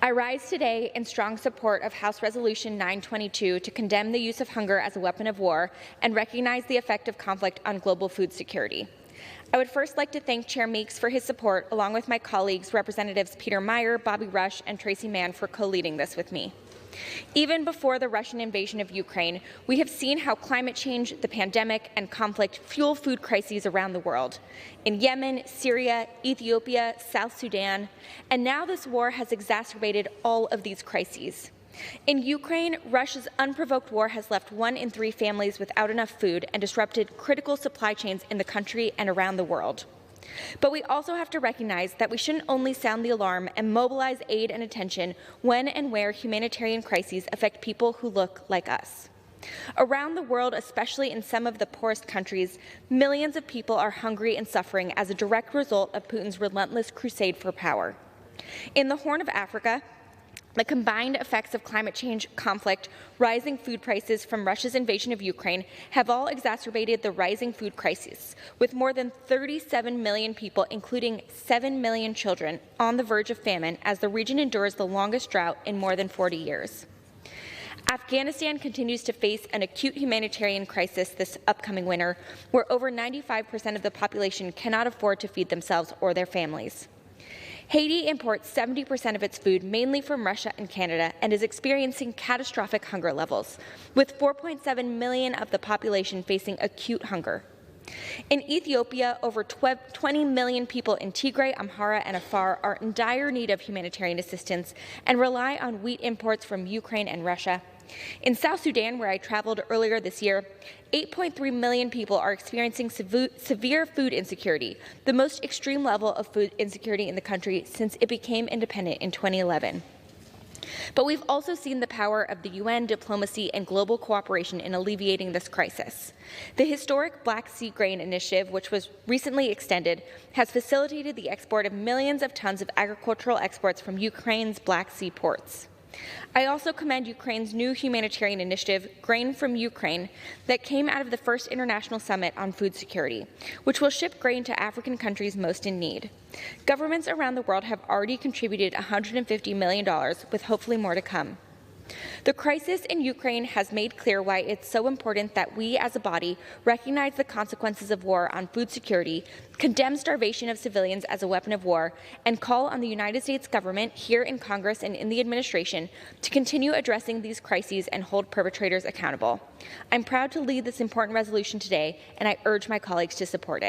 I rise today in strong support of House Resolution 922 to condemn the use of hunger as a weapon of war and recognize the effect of conflict on global food security. I would first like to thank Chair Meeks for his support, along with my colleagues, Representatives Peter Meyer, Bobby Rush, and Tracy Mann, for co-leading this with me. Even before the Russian invasion of Ukraine, we have seen how climate change, the pandemic, and conflict fuel food crises around the world. In Yemen, Syria, Ethiopia, South Sudan, and now this war has exacerbated all of these crises. In Ukraine, Russia's unprovoked war has left 1 in 3 families without enough food and disrupted critical supply chains in the country and around the world. But we also have to recognize that we shouldn't only sound the alarm and mobilize aid and attention when and where humanitarian crises affect people who look like us. Around the world, especially in some of the poorest countries, millions of people are hungry and suffering as a direct result of Putin's relentless crusade for power. In the Horn of Africa, the combined effects of climate change, conflict, rising food prices from Russia's invasion of Ukraine have all exacerbated the rising food crisis, with more than 37 million people, including 7 million children, on the verge of famine as the region endures the longest drought in more than 40 years. Afghanistan continues to face an acute humanitarian crisis this upcoming winter, where over 95% of the population cannot afford to feed themselves or their families. Haiti imports 70% of its food mainly from Russia and Canada and is experiencing catastrophic hunger levels, with 4.7 million of the population facing acute hunger. In Ethiopia, over 20 million people in Tigray, Amhara, and Afar are in dire need of humanitarian assistance and rely on wheat imports from Ukraine and Russia. In South Sudan, where I traveled earlier this year, 8.3 million people are experiencing severe food insecurity, the most extreme level of food insecurity in the country since it became independent in 2011. But we've also seen the power of the UN, diplomacy, and global cooperation in alleviating this crisis. The historic Black Sea Grain Initiative, which was recently extended, has facilitated the export of millions of tons of agricultural exports from Ukraine's Black Sea ports. I also commend Ukraine's new humanitarian initiative, Grain from Ukraine, that came out of the first International Summit on Food Security, which will ship grain to African countries most in need. Governments around the world have already contributed $150 million, with hopefully more to come. The crisis in Ukraine has made clear why it's so important that we as a body recognize the consequences of war on food security, condemn starvation of civilians as a weapon of war, and call on the United States government here in Congress and in the administration to continue addressing these crises and hold perpetrators accountable. I'm proud to lead this important resolution today, and I urge my colleagues to support it.